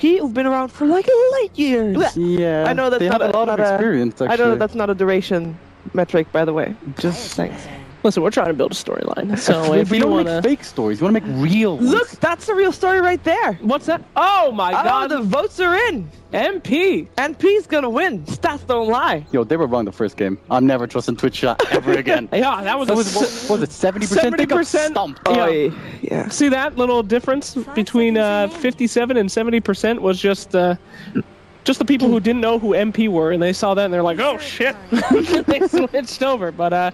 MP who've been around for like light years. Yeah, I know that's they not have a lot of experience. Actually. I know that's not a duration metric, by the way. Just thanks. Listen, we're trying to build a storyline. So if you you don't want make fake stories, you want to make real ones. Look, that's the real story right there. What's that? Oh my God! The votes are in. MP's gonna win. Stats don't lie. Yo, they were wrong the first game. I'm never trusting Twitch chat ever again. Yeah, that was what was it? 70%. 70%. Stumped. Oh, yeah. See that little difference between 57 and 70% was just the people who didn't know who MP were, and they saw that and they're like, oh shit, they switched over. But a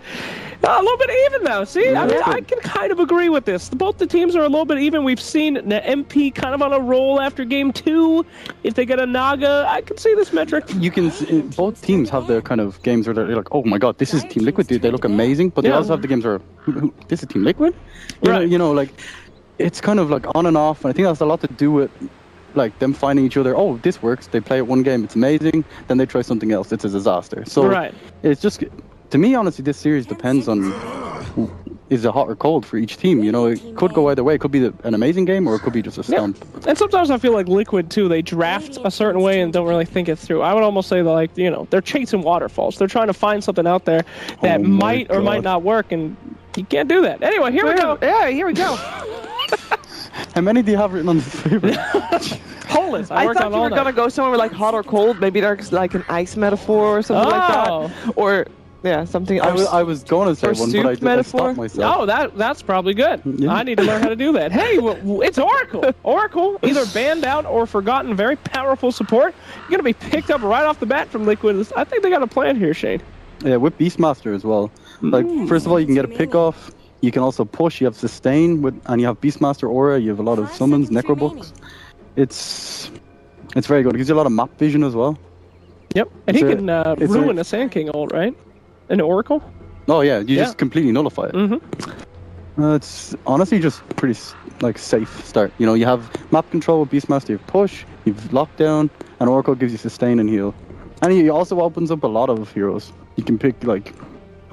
little bit even though. See, I mean, I can kind of agree with this. Both the teams are a little bit even. We've seen the MP kind of on a roll after game 2. If they get a Naga, I can see this metric. You can see, both teams have their kind of games where they're like, oh my God, this is Team Liquid, dude. They look amazing. But they also have the games where this is Team Liquid. You know, like it's kind of like on and off. And I think that's a lot to do with like them finding each other. Oh, this works. They play it one game, it's amazing. Then they try something else, it's a disaster. So it's just, to me, honestly, this series depends on is it hot or cold for each team. You know, it could go either way. It could be an amazing game, or it could be just a stump. And sometimes I feel like Liquid too. They draft a certain way and don't really think it through. I would almost say that, like, you know, they're chasing waterfalls. They're trying to find something out there that might or might not work, and you can't do that. Anyway, here we go. Yeah, here we go. How many do you have written on the favorite? Holeless. I thought you were gonna go somewhere like hot or cold. Maybe there's like an ice metaphor or something like that, or something. I was going to say one, but I stopped myself. Oh, that's probably good. Yeah. I need to learn how to do that. Hey, it's Oracle. Oracle, either banned out or forgotten. Very powerful support. You're gonna be picked up right off the bat from Liquid. I think they got a plan here, Shane. Yeah, with Beastmaster as well. Like, first of all, you can get a pick off. You can also push. You have sustain and you have Beastmaster aura. You have a lot of summons, necrobooks. It's very good. It gives you a lot of map vision as well. Yep, and he can ruin a Sand King ult, right? An Oracle. Oh yeah, you just completely nullify it. It's honestly just pretty like safe start. You know, you have map control with Beastmaster. You have push. You have lockdown, and Oracle gives you sustain and heal. And he also opens up a lot of heroes. You can pick like.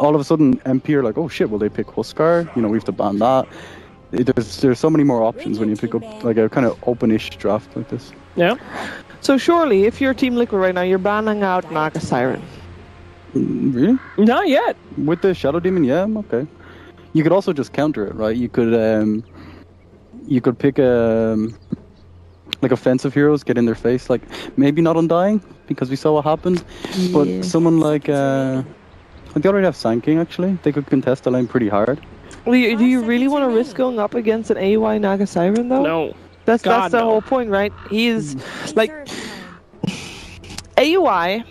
All of a sudden, MP are like, oh shit, will they pick Huskar? You know, we have to ban that. There's so many more options when you pick up like a kind of open-ish draft like this. Yeah. So surely, if you're Team Liquid right now, you're banning out Naga Siren. Really? Not yet. With the Shadow Demon, yeah, okay. You could also just counter it, right? You could pick like offensive heroes, get in their face, like maybe not Undying because we saw what happened, but someone like. They already have Sand King, actually. They could contest the lane pretty hard. Do you really want to risk going up against an AUI Naga Siren, though? No. That's the whole point, right? He is, like... AUI,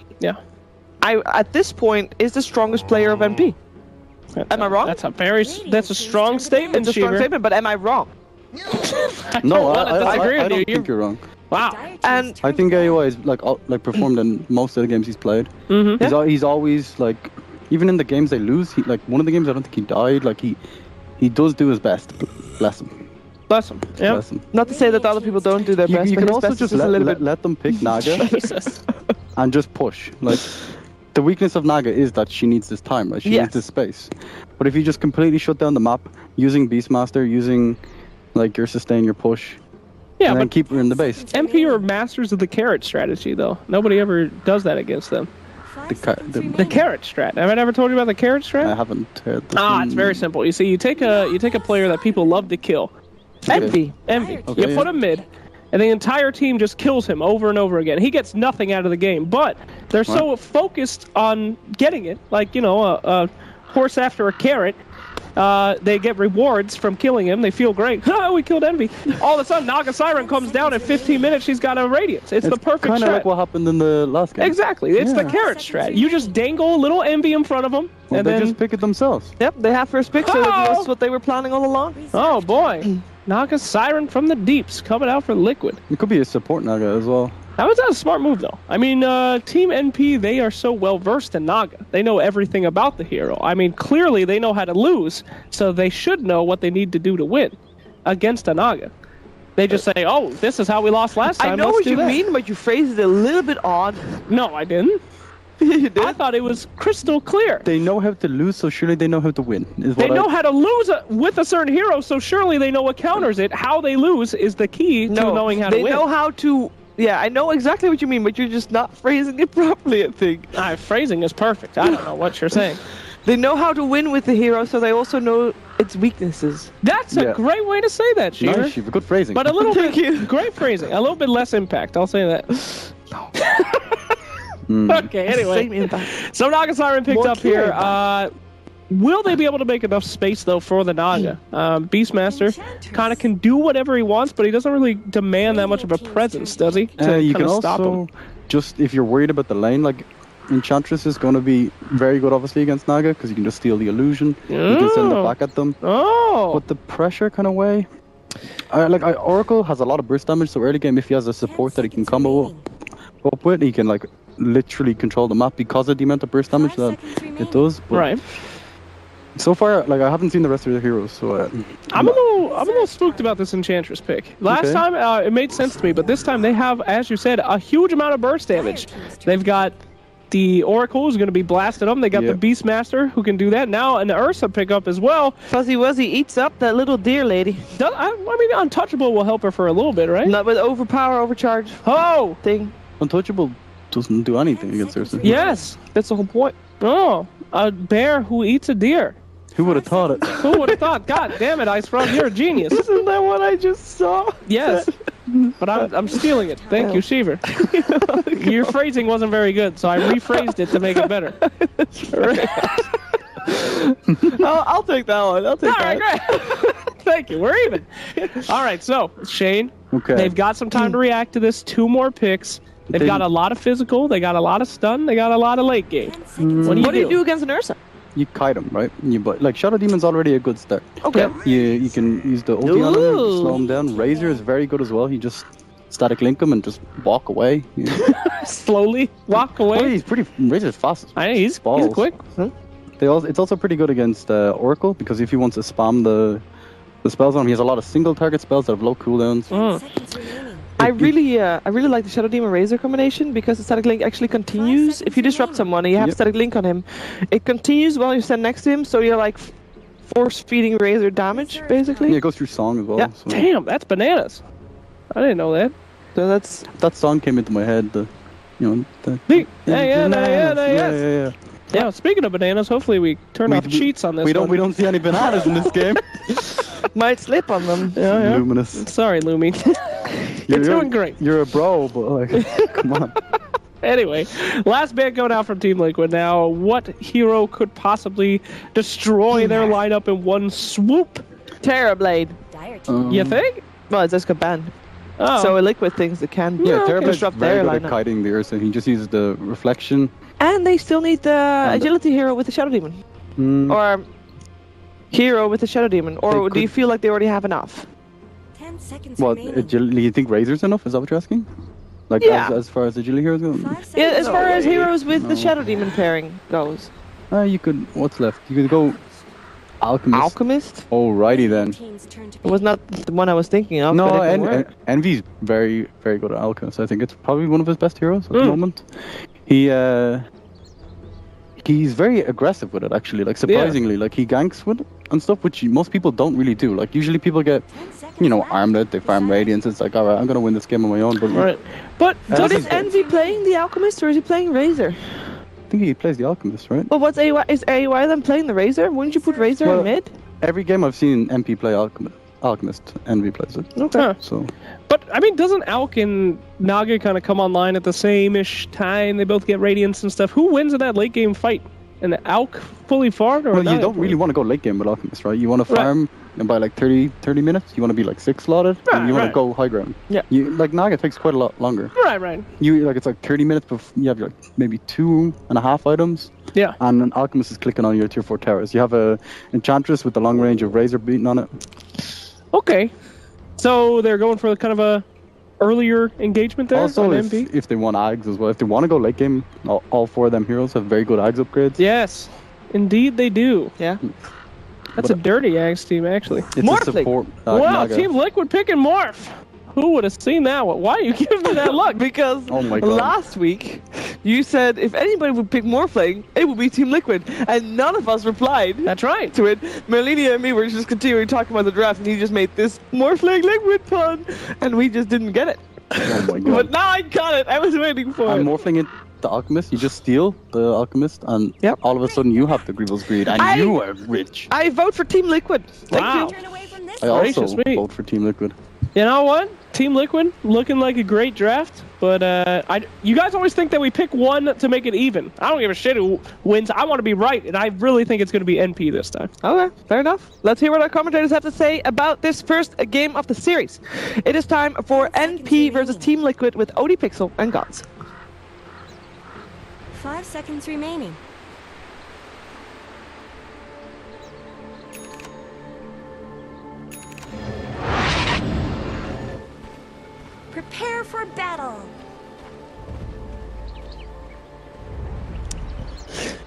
at this point, is the strongest player of MP. Am I wrong? That's a strong statement, It's a strong statement, but am I wrong? No, I don't think you're wrong. Wow. And I think AUI is like performed in most of the games he's played. He's always like, even in the games they lose, one of the games I don't think he died. Like he does do his best. Bless him. Bless him. Yeah. Bless him. Not to say that other people don't do their best. You but can also just let them pick Naga and just push. Like the weakness of Naga is that she needs this time, right? She needs this space. But if you just completely shut down the map using Beastmaster, using like your sustain, your push. Yeah, and but keep her in the base. MP are masters of the carrot strategy, though. Nobody ever does that against them. The carrot strat. Have I ever told you about the carrot strat? I haven't heard. It's very simple. You see, you take a player that people love to kill. Envy. Okay, you put him mid, and the entire team just kills him over and over again. He gets nothing out of the game, but they're so focused on getting it, like, you know, a horse after a carrot. They get rewards from killing him. They feel great. Oh, we killed Envy. All of a sudden, Naga Siren comes down in 15 minutes. She's got a Radiance. It's the perfect strat. Kind of like what happened in the last game. Exactly. It's the carrot strat. You just dangle a little Envy in front of them. Well, and they just pick it themselves. Yep, they have first pick, so that's what they were planning all along. Oh, boy. Naga Siren from the deeps coming out for Liquid. It could be a support Naga as well. That was a smart move, though. I mean, Team NP, they are so well-versed in Naga. They know everything about the hero. I mean, clearly they know how to lose, so they should know what they need to do to win against a Naga. They just say, oh, this is how we lost last time. I know what you mean, but you phrased it a little bit odd. No, I didn't. You did? I thought it was crystal clear. They know how to lose, so surely they know how to win. They know how to lose with a certain hero, so surely they know what counters it. How they lose is the key to knowing how to win. They know how to Yeah, I know exactly what you mean, but you're just not phrasing it properly, I think. Phrasing is perfect. I don't know what you're saying. They know how to win with the hero, so they also know its weaknesses. That's a great way to say that, Shiva. Nice, Shiva. Good phrasing. But a little bit... Great phrasing. A little bit less impact, I'll say that. Okay, anyway. Same impact. So Naga Siren picked More up here. clear. Will they be able to make enough space, though, for the Naga? Beastmaster kind of can do whatever he wants, but he doesn't really demand that much of a presence, does he? To you can stop also, him. just if you're worried about the lane, like Enchantress is going to be very good, obviously, against Naga, because you can just steal the illusion. You can send it back at them. Oh! But the pressure kind of way... Oracle has a lot of burst damage, so early game, if he has a support that he can combo up with, he can, like, literally control the map because of the amount of burst damage that it does. But right. So far, like, I haven't seen the rest of the heroes, so... I'm a little spooked about this Enchantress pick. Last time, it made sense to me, but this time they have, as you said, a huge amount of burst damage. They've got the Oracle who's going to be blasting them. They got the Beastmaster who can do that. Now an Ursa pickup as well. Fuzzy Wuzzy eats up that little deer lady. I mean, Untouchable will help her for a little bit, right? Not with overpower, overcharge. Oh! Thing. Untouchable doesn't do anything against Ursa. Yes! That's the whole point. Oh, a bear who eats a deer. Who would have thought it? Who would have thought? God damn it, Ice Frog, you're a genius. Isn't that what I just saw? Yes. But I'm stealing it. Thank you, Shiver. Your phrasing wasn't very good, so I rephrased it to make it better. I'll take that one. I'll take that. All right, great. Thank you. We're even. All right, so, Shane, they've got some time to react to this. 2 more picks. They've got a lot of physical. They got a lot of stun. They got a lot of late game. What do you do against an Ursa? You kite him, right? Shadow Demon's already a good start. Okay. You can use the ulti on him, slow him down. Razor is very good as well. You just static link him and just walk away. Slowly walk away. Well, he's pretty Razor's fast. He's quick. Huh? It's also pretty good against Oracle because if he wants to spam the spells on him, he has a lot of single target spells that have low cooldowns. I really like the Shadow Demon Razor combination because the static link actually continues. If you disrupt someone and you have static link on him, it continues while you stand next to him, so you're like force feeding Razor damage basically. Yeah, it goes through song as well. Yeah. So. Damn, that's bananas. I didn't know that. So that song came into my head. Yeah. Yeah, speaking of bananas, hopefully we turn off cheats on this. We don't see any bananas in this game. Might slip on them. Yeah. Luminous. Sorry, Lumi. You're doing great. You're a bro, but like, come on. Anyway, last bit going out from Team Liquid now. What hero could possibly destroy their lineup in one swoop? Terrorblade. You think? Well, it's just a ban. Oh. So a Liquid thinks it can Terrorblade's very good at kiting the Ursa. He just uses the reflection. And they still need the agility hero with the Shadow Demon. Or hero with the Shadow Demon. Or do you feel like they already have enough? 10 seconds agility, you think Razor's enough? Is that what you're asking? Like, as far as agility heroes go? Yeah, as far as heroes with the Shadow Demon pairing goes. You could... What's left? You could go... Alchemist? Alrighty then. It was not the one I was thinking of. No, Envy's very, very good at Alchemist. I think it's probably one of his best heroes at the moment. He's very aggressive with it, actually. Like, surprisingly, like he ganks with it and stuff, which most people don't really do. Like, usually people get, armlet, they farm Radiance. It's like, all right, I'm gonna win this game on my own. But is Envy playing the Alchemist or is he playing Razor? I think he plays the Alchemist, right? Well, what's AY? Is AY then playing the Razor? Wouldn't you put Razor in mid? Every game I've seen MP play Alchemist, Envy plays it. Okay. So. But, I mean, doesn't Alk and Naga kind of come online at the same-ish time? They both get Radiance and stuff. Who wins in that late-game fight? An Alk fully farmed? Or you don't really want to go late-game with Alchemist, right? You want to farm and by like 30 minutes, you want to be like 6 slotted, and you want to go high ground. Yeah. Naga takes quite a lot longer. Right. It's like 30 minutes before you have like maybe 2.5 items. Yeah. And an Alchemist is clicking on your tier 4 towers. You have a Enchantress with the long range of Razor beating on it. Okay. So they're going for kind of a earlier engagement there. Also, if they want Ags as well, if they want to go late game, all 4 of them heroes have very good Ags upgrades. Yes, indeed they do. Yeah. That's a dirty Ags team, actually. It's a support. Wow, Naga. Team Liquid picking Morph. Who would have seen that one? Why are you giving me that look? Because oh my God. Last week, you said if anybody would pick Morphling, it would be Team Liquid. And none of us replied. That's right. To it. Melania and me were just continuing talking about the draft, and he just made this Morphling Liquid pun, and we just didn't get it. Oh my god. But now I got it. I was waiting for I'm it. morphling in the Alchemist. You just steal the Alchemist, and all of a sudden you have the Grievous Greed, and you are rich. I vote for Team Liquid. Thank you. I also Gracious, vote for Team Liquid. You know what? Team Liquid looking like a great draft, but you guys always think that we pick one to make it even. I don't give a shit who wins. I want to be right, and I really think it's going to be NP this time. Okay, fair enough. Let's hear what our commentators have to say about this first game of the series. It is time for NP versus Team Liquid with ODPixel and Gods. 5 seconds remaining. Prepare for battle.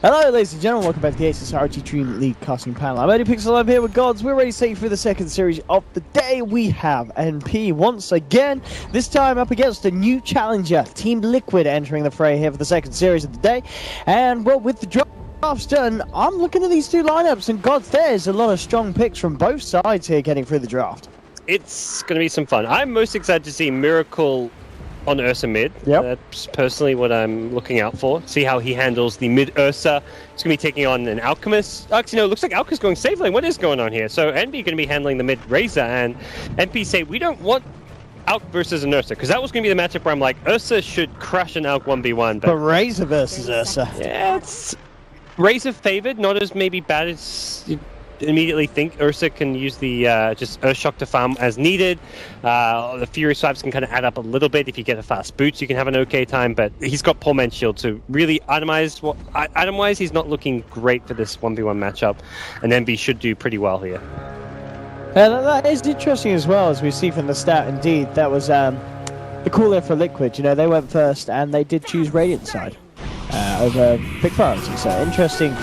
Hello ladies and gentlemen, welcome back to the HSRG Dream League casting panel. I'm ODPixel, I'm here with Gods. We're ready to take you through the second series of the day. We have NP once again, this time up against a new challenger, Team Liquid, entering the fray here for the second series of the day. And well, with the drafts done, I'm looking at these two lineups, and Gods, there's a lot of strong picks from both sides here getting through the draft. It's going to be some fun. I'm most excited to see Miracle on Ursa mid. Yep. That's personally what I'm looking out for. See how he handles the mid Ursa. It's going to be taking on an Alchemist. Actually, no, it looks like Alchemist going safe lane. What is going on here? So NP going to be handling the mid Razor, and NP say, we don't want Alk versus an Ursa, because that was going to be the matchup where I'm like, Ursa should crush an Alk 1v1. But Razor versus Ursa. Yeah, it's Razor favored, not as maybe bad as you immediately think. Ursa can use the just Earthshock to farm as needed. The Fury swipes can kind of add up a little bit. If you get a fast boots, you can have an okay time, but he's got Poor Man's Shield, so really item-wise, he's not looking great for this 1v1 matchup, and NB should do pretty well here. That is interesting as well, as we see from the stat. Indeed, that was the call there for Liquid. You know, they went first, and they did choose Radiant side over Big Priority, so interesting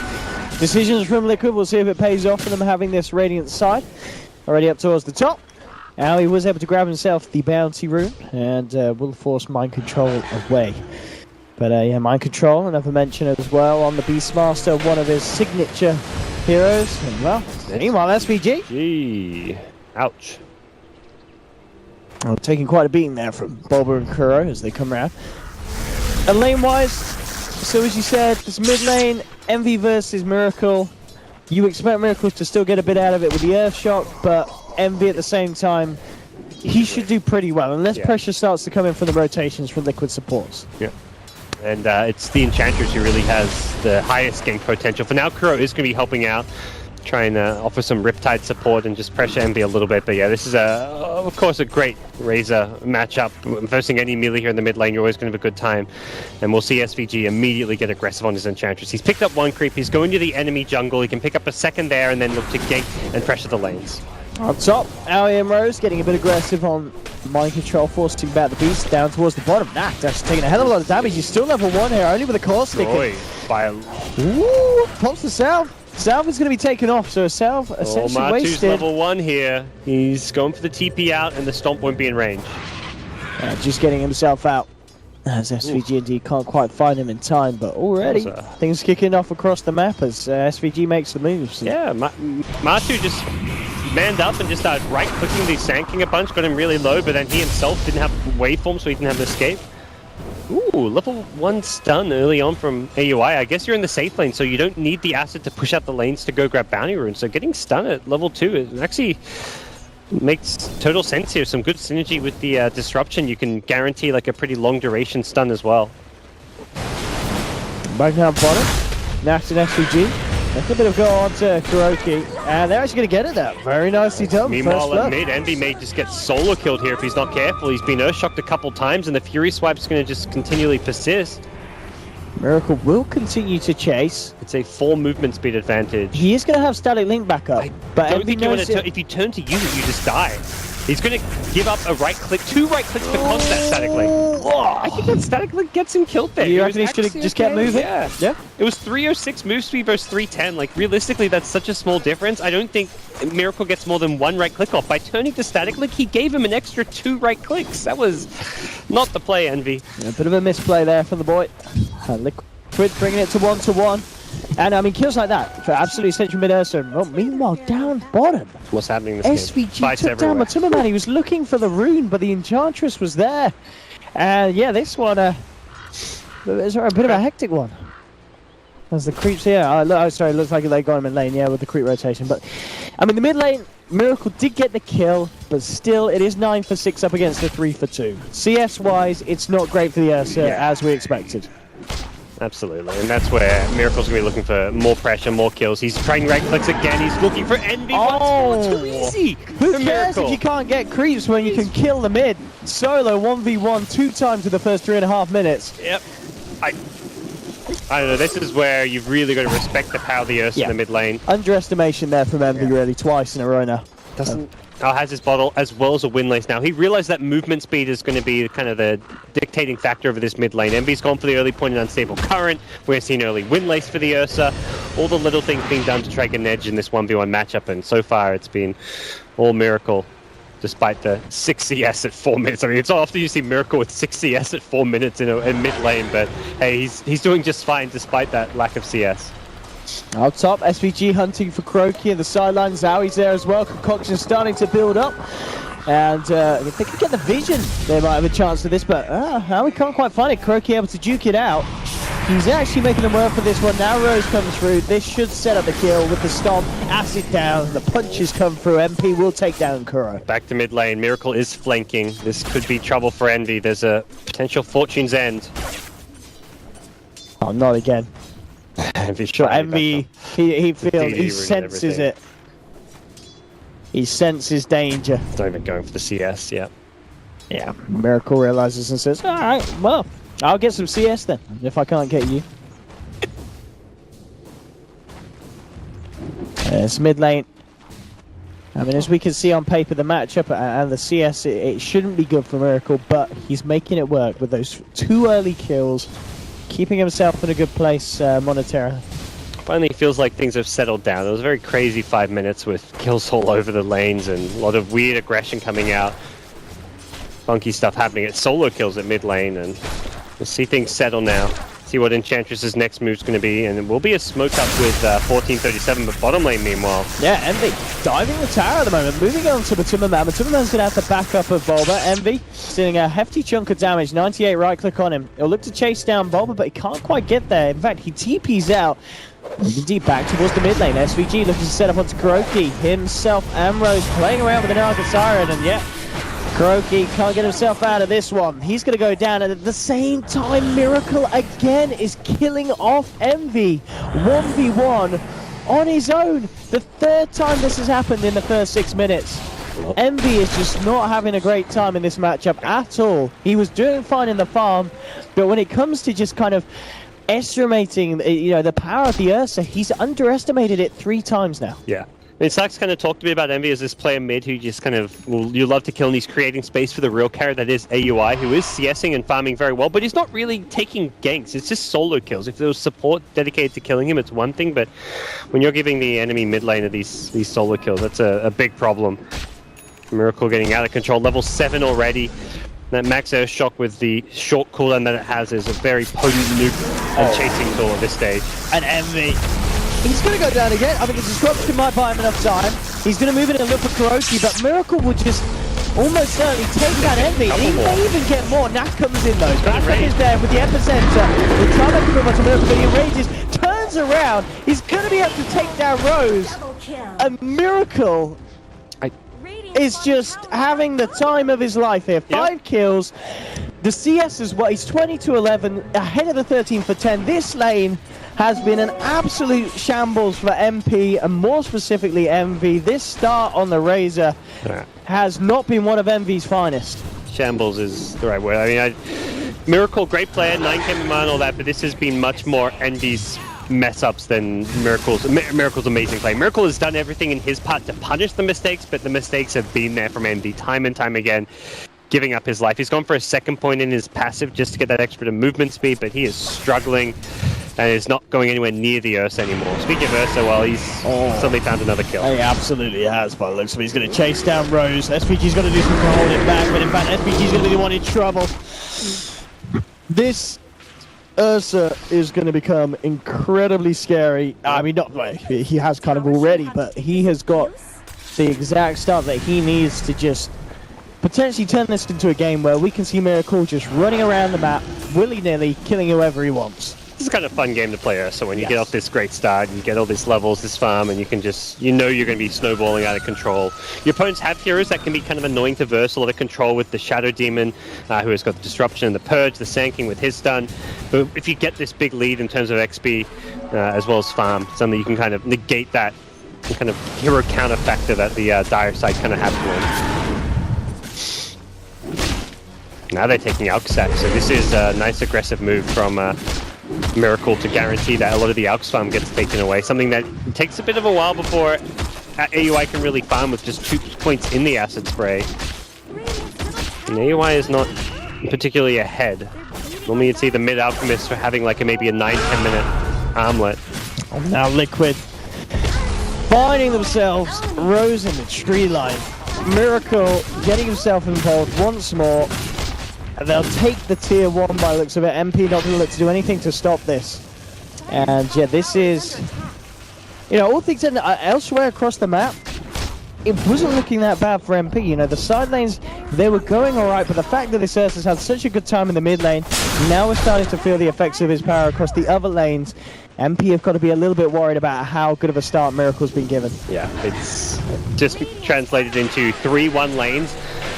decisions from Liquid. We'll see if it pays off for them having this Radiant side already up towards the top. Now he was able to grab himself the bounty rune and will force Mind Control away. But yeah, Mind Control, another mention as well on the Beastmaster, one of his signature heroes. And well, meanwhile, SVG. Gee, ouch. Well, taking quite a beating there from Boba and Kuro as they come around. And lane-wise, so as you said, this mid lane, Envy versus Miracle. You expect Miracle to still get a bit out of it with the Earthshock, but Envy at the same time, he should do pretty well, unless pressure starts to come in from the rotations from Liquid supports. Yeah. And it's the Enchantress who really has the highest gank potential. For now, Kuro is going to be helping out, trying to offer some Riptide support and just pressure Envy a little bit. But yeah, this is, of course, a great Razor matchup. Versing any melee here in the mid lane, you're always going to have a good time. And we'll see SVG immediately get aggressive on his Enchantress. He's picked up one creep, he's going to the enemy jungle, he can pick up a second there and then look to gank and pressure the lanes. On top, Aoi and Rose getting a bit aggressive on Mind Control, forcing back the Beast down towards the bottom. Nacht actually taking a hell of a lot of damage. He's still level 1 here, only with a core stick. Ooh, pops the Salve. Salve is going to be taken off, so Salve essentially wasted. Matu's level 1 here. He's going for the TP out, and the Stomp won't be in range. Just getting himself out, as SVG indeed can't quite find him in time, but already things kicking off across the map as SVG makes the moves. Yeah, Matu just manned up and just started right-clicking the Sand King a bunch, got him really low, but then he himself didn't have waveform, so he didn't have the escape. Ooh, level 1 stun early on from AUI. I guess you're in the safe lane, so you don't need the asset to push out the lanes to go grab bounty runes. So getting stun at level 2 it actually makes total sense here. Some good synergy with the disruption. You can guarantee like a pretty long duration stun as well. Back down bottom, Nacht and SVG. That's a bit of go on to Kuroki, and they're actually going to get it there. Very nicely done. Meanwhile, at mid, Envy may just get solo killed here if he's not careful. He's been Earthshocked a couple times, and the Fury Swipe's going to just continually persist. Miracle will continue to chase. It's a 4 movement speed advantage. He is going to have Static Link back up. But don't think you want to if you turn to use it, you just die. He's going to give up a right click, 2 right clicks because of that Static Link. I think that Static Link gets him killed there. You reckon he should have just kept moving? Yeah. It was 306 move speed versus 310. Like, realistically, that's such a small difference. I don't think Miracle gets more than 1 right click off. By turning to Static Link, he gave him an extra 2 right clicks. That was not the play, Envy. A bit of a misplay there from the boy. Liquid bringing it to 1-1. And I mean, kills like that for absolutely central mid Ursa. Well, meanwhile, down bottom, What's happening in this game? SVG Fights took down everywhere. Matuma Man. He was looking for the rune, but the Enchantress was there. And yeah, this one, it's a bit of a hectic one. As the creeps here, sorry, it looks like they got him in lane, yeah, with the creep rotation. But I mean, the mid lane, Miracle did get the kill, but still, it is 9 for 6 up against the 3 for 2. CS wise, it's not great for the Ursa as we expected. Absolutely, and that's where Miracle's going to be looking for more pressure, more kills. He's trying right clicks again. He's looking for Envy. Oh, too easy. Who cares if you can't get creeps when you can kill the mid? Solo 1v1 2 times in the first 3.5 minutes. Yep. I don't know, this is where you've really got to respect the power of the Ursa in the mid lane. Underestimation there from Envy, really, twice in a row now. Has his bottle as well as a win lace now. He realized that movement speed is going to be kind of the dictating factor over this mid lane. Envy's gone for the early point and unstable current. We're seeing early win lace for the Ursa. All the little things being done to try to get an edge in this 1v1 matchup, and so far it's been all Miracle. Despite the 6 CS at 4 minutes. I mean, it's often you see Miracle with 6 CS at 4 minutes in mid lane, but hey, he's doing just fine despite that lack of CS. Up top, SVG hunting for Croaky in the sidelines. Zowie's there as well. Concoction starting to build up. And if they could get the vision, they might have a chance to this, but now we can't quite find it. Croaky able to duke it out. He's actually making them work for this one. Now Rose comes through. This should set up the kill with the stomp. Acid down. The punches come through. MP will take down Kuro. Back to mid lane. Miracle is flanking. This could be trouble for Envy. There's a potential Fortune's End. Oh, not again. Envy's But Envy, he feels, he senses everything. it. He senses danger. He's not even going for the CS yet. Yeah. Miracle realizes and says, alright, well, I'll get some CS then, if I can't get you. It's mid lane. I mean, as we can see on paper, the matchup and the CS, it shouldn't be good for Miracle, but he's making it work with those 2 early kills, keeping himself in a good place monetarily. Finally feels like things have settled down. It was a very crazy 5 minutes with kills all over the lanes and a lot of weird aggression coming out. Funky stuff happening at solo kills at mid lane, and we'll see things settle now. See what Enchantress's next move's going to be, and it will be a smoke up with 1437, but bottom lane meanwhile. Yeah, Envy diving the tower at the moment, moving on to Matuma Man. Matuma Man's going to have to back up of Bulba. Envy seeing a hefty chunk of damage, 98 right click on him. He'll look to chase down Bulba, but he can't quite get there. In fact, he TP's out. Moving deep back towards the mid lane. SVG looking to set up onto Kuroki. Himself and Rose playing around with an Naga Siren, and yeah, Kuroki can't get himself out of this one. He's going to go down, and at the same time, Miracle again is killing off Envy. 1v1 on his own. The 3rd time this has happened in the first 6 minutes. Envy is just not having a great time in this matchup at all. He was doing fine in the farm, but when it comes to just kind of estimating, the power of the Ursa, he's underestimated it 3 times now. Yeah. I mean, Sax kind of talked to me about Envy as this player mid who just kind of, you love to kill, and he's creating space for the real carry that is AUI, who is CSing and farming very well, but he's not really taking ganks. It's just solo kills. If there was support dedicated to killing him, it's one thing, but when you're giving the enemy mid laner these solo kills, that's a big problem. Miracle getting out of control. Level 7 already. That max air shock with the short cooldown that it has is a very potent nuke and chasing tool at this stage. And Envy, he's going to go down again. I mean, the disruption might buy him enough time. He's going to move in and look for Kuroki, but Miracle will just almost certainly take down Envy. And he may even get more. Nat comes in though. Nat is there with the epicenter. We're trying to move on to Miracle, but he enrages, turns around. He's going to be able to take down Rose. And Miracle is just having the time of his life here. 5 kills. The CS is what? He's 20-11, ahead of the 13 for 10. This lane has been an absolute shambles for MP, and more specifically Envy. This start on the Razor has not been one of Envy's finest. Shambles is the right word. I mean, Miracle, great player, 9k and all that, but this has been much more Envy's mess-ups than Miracle's amazing play. Miracle has done everything in his part to punish the mistakes, but the mistakes have been there from Envy time and time again, giving up his life. He's gone for a 2nd point in his passive just to get that extra movement speed, but he is struggling and is not going anywhere near the Ursa anymore. Speaking of Ursa, well, he's suddenly found another kill. He absolutely has, by the looks of it. He's going to chase down Rose. SVG's going to do something to hold it back, but in fact, SVG's going to be the one in trouble. This Ursa is going to become incredibly scary. I mean, not like he has kind of already, but he has got the exact stuff that he needs to just potentially turn this into a game where we can see Miracle just running around the map willy-nilly, killing whoever he wants. This is kind of a fun game to play, Ursa, when you get off this great start, you get all these levels, this farm, and you can just, you know you're going to be snowballing out of control. Your opponents have heroes that can be kind of annoying to verse, a lot of control with the Shadow Demon, who has got the Disruption and the Purge, the Sanking with his stun. But if you get this big lead in terms of XP, as well as farm, something you can kind of negate that kind of hero counter factor that the Dire side kind of have to win. Now they're taking Alk Sack, so this is a nice aggressive move from Miracle to guarantee that a lot of the Alks farm gets taken away. Something that takes a bit of a while before AUI can really farm with just 2 points in the Acid Spray. And AUI is not particularly ahead. Normally you'd see the mid Alchemist for having like maybe a 9-10 minute armlet. And now Liquid finding themselves Rose in the tree line. Miracle getting himself involved once more. And they'll take the tier 1 by the looks of it. MP not going to look to do anything to stop this. And yeah, this is, you know, all things elsewhere across the map, it wasn't looking that bad for MP. You know, the side lanes, they were going alright, but the fact that this Ursa's had such a good time in the mid lane, now we're starting to feel the effects of his power across the other lanes. MP have got to be a little bit worried about how good of a start Miracle's been given. Yeah, it's just translated into 3-1 lanes.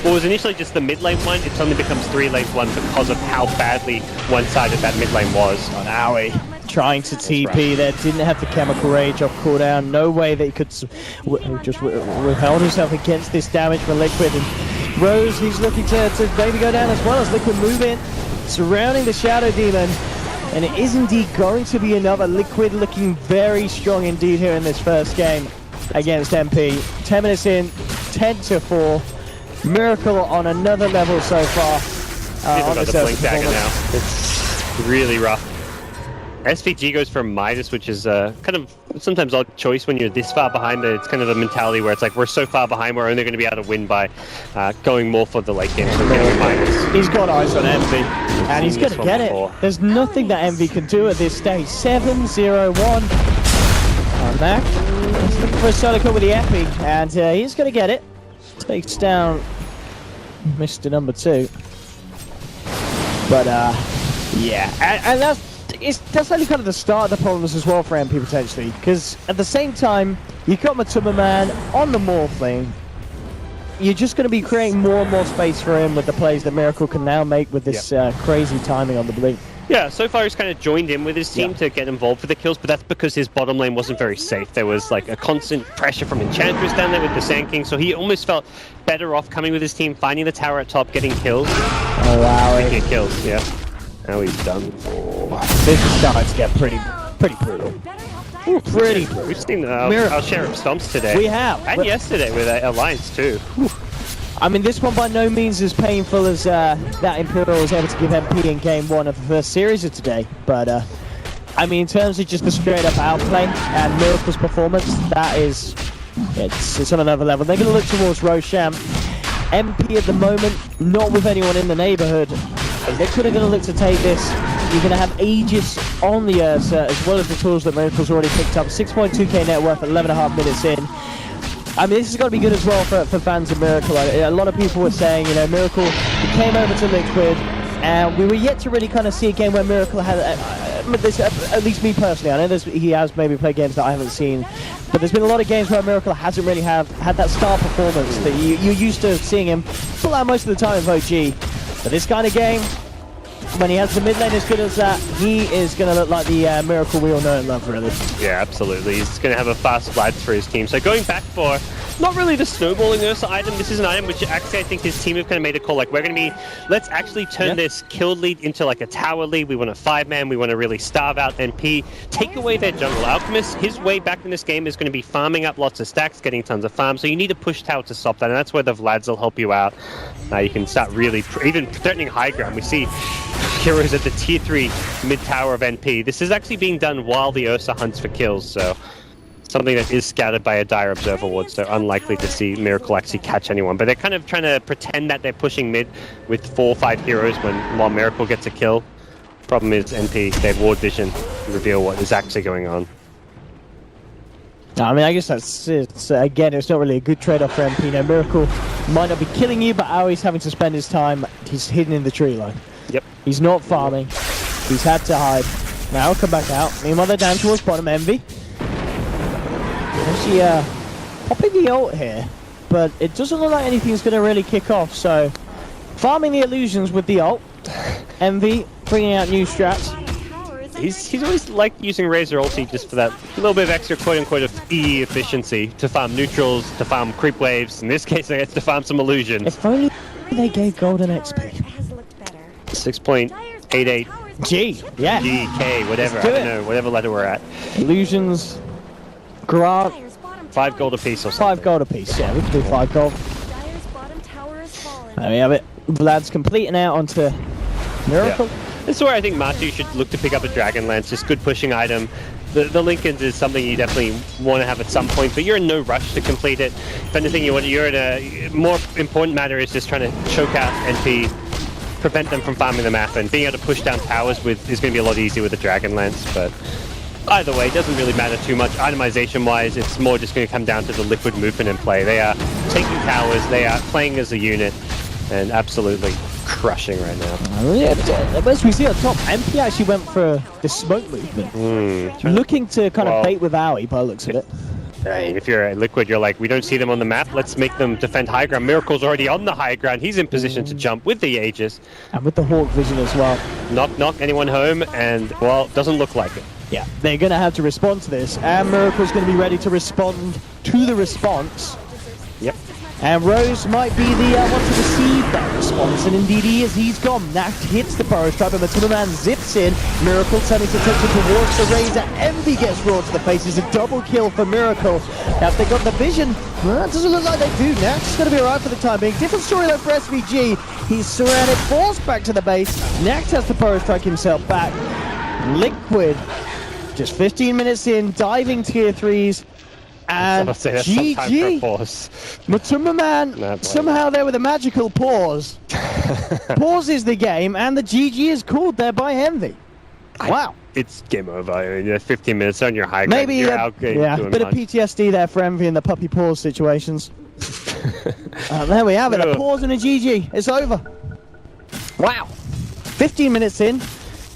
What was initially just the mid lane one, it suddenly becomes 3 lanes 1 because of how badly one-sided that mid lane was. On Aoi trying to TP there, didn't have the Chemical Rage off cooldown, no way that he could just withheld himself against this damage from Liquid. And Rose, he's looking to maybe go down as well as Liquid move in, surrounding the Shadow Demon. And it is indeed going to be another Liquid looking very strong indeed here in this first game against MP. 10 minutes in, 10-4. Miracle on another level so far. On the Blink Dagger now. It's really rough. SVG goes for Midas, which is kind of sometimes odd choice when you're this far behind. It's kind of a mentality where it's like, we're so far behind, we're only going to be able to win by going more for the late game. So getting Midas. He's got eyes on Envy, and he's going to get it. There's nothing that Envy can do at this stage. 7-0-1 on that. He's looking for a solo kill with the Epi, and he's going to get it. Takes down Mr. Number 2. But yeah, and that's only kind of the start of the problems as well for MP potentially, because at the same time you've got Matuma Man on the Morph lane. You're just going to be creating more and more space for him with the plays that Miracle can now make with this crazy timing on the Blink. Yeah, so far he's kind of joined in with his team to get involved with the kills, but that's because his bottom lane wasn't very safe. There was like a constant pressure from Enchantress down there with the Sand King, so he almost felt better off coming with his team, finding the tower at top, getting kills. Oh wow. Getting kills, yeah. Now he's done. This is starting to get pretty brutal. Ooh, pretty brutal. We've seen our share of stomps today. We have. And yesterday with Alliance too. Whew. I mean, this one by no means as painful as that Imperial was able to give MP in Game 1 of the first series of today. But, I mean, in terms of just the straight-up outplay and Miracle's performance, that is... It's on another level. They're going to look towards Roshan. MP at the moment, not with anyone in the neighborhood. They're going to look to take this. You're going to have Aegis on the Ursa, as well as the tools that Miracle's already picked up. 6.2k net worth, 11.5 minutes in. I mean, this has got to be good as well for fans of Miracle. A lot of people were saying, you know, Miracle came over to Liquid, and we were yet to really kind of see a game where Miracle had, at least me personally, I know he has maybe played games that I haven't seen, but there's been a lot of games where Miracle hasn't really had that star performance that you're used to seeing him pull out most of the time of OG. But this kind of game, when he has the mid lane as good as that, he is going to look like the Miracle we all know and love, really. Yeah, absolutely. He's going to have a fast Vlads for his team. So going back for, not really the snowballing Ursa item, this is an item which actually I think his team have kind of made a call, like we're going to be, let's actually turn this kill lead into like a tower lead. We want a 5-man, we want to really starve out NP, take away their jungle. Alchemist, his way back in this game is going to be farming up lots of stacks, getting tons of farms, so you need a push tower to stop that, and that's where the Vlads will help you out. You can start really, even threatening high ground. We see heroes at the tier 3 mid tower of NP. This is actually being done while the Ursa hunts for kills, so something that is scouted by a Dire Observer Ward, so unlikely to see Miracle actually catch anyone. But they're kind of trying to pretend that they're pushing mid with 4 or 5 heroes while Miracle gets a kill. Problem is, NP, they have ward vision to reveal what is actually going on. No, I mean, I guess that's it. Again, it's not really a good trade-off for MP. Now, Miracle might not be killing you, but Aui's having to spend his time. He's hidden in the tree line. Yep. He's not farming. He's had to hide. Now come back out. Meanwhile, they're down towards bottom. Envy. Actually, popping the ult here, but it doesn't look like anything's going to really kick off. So, farming the illusions with the ult. Envy bringing out new strats. He's always liked using Razor ulti just for that little bit of extra quote-unquote efficiency to farm neutrals, to farm creep waves. In this case, I guess to farm some illusions. If only they gave golden XP. 6.88 G, yeah. G, K, whatever, I don't know, whatever letter we're at. Illusions, Grant. 5 gold apiece or something. 5 gold apiece, yeah, we can do 5 gold. There we have it. Vlad's completing out onto Miracle. Yeah. This is where I think Matu should look to pick up a Dragon Lance, just good pushing item. The Lincolns is something you definitely want to have at some point, but you're in no rush to complete it. If anything, you're in a more important matter is just trying to choke out NP, prevent them from farming the map, and being able to push down towers is going to be a lot easier with the Dragon Lance. But either way, it doesn't really matter too much. Itemization-wise, it's more just going to come down to the Liquid movement and play. They are taking towers, they are playing as a unit, and absolutely crushing right now. As we see on top, MP actually went for the smoke movement. Looking to kind of bait with Aoi by the looks of it. If you're a Liquid, you're like, we don't see them on the map, let's make them defend high ground. Miracle's already on the high ground, he's in position to jump with the Aegis. And with the Hawk vision as well. Knock anyone home, and, well, doesn't look like it. Yeah, they're going to have to respond to this, and Miracle's going to be ready to respond to the response. Yep. And Rose might be the one to receive that response, and indeed he is. He's gone. Nacht hits the Burrow Strap, and the Timberman zips in. Miracle turning his attention towards the Razor. Envy gets brought to the face. It's a double kill for Miracle. Now, if they got the vision, well, it doesn't look like they do. Nacht's going to be alright for the time being. Different storyline for SVG. He's surrounded, forced back to the base. Nacht has to Burrow Strike himself back. Liquid, just 15 minutes in, diving tier 3s. And GG, Matumbaman somehow there with a magical pause. Pauses the game, and the GG is called there by Envy. Wow. It's game over. You're 15 minutes on your high ground. Maybe a bit of PTSD there for Envy in the puppy pause situations. There we have it, a pause and a GG. It's over. Wow. 15 minutes in.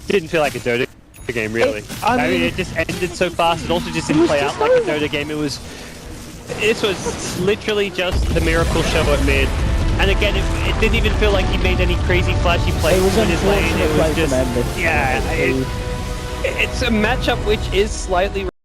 Didn't feel like a Dota game, really. I mean, it just ended so fast. It also just didn't play out like a Dota game. This was literally just the Miracle show at mid. And again, it didn't even feel like he made any crazy flashy plays in his lane. It was just, yeah, it's a matchup which is slightly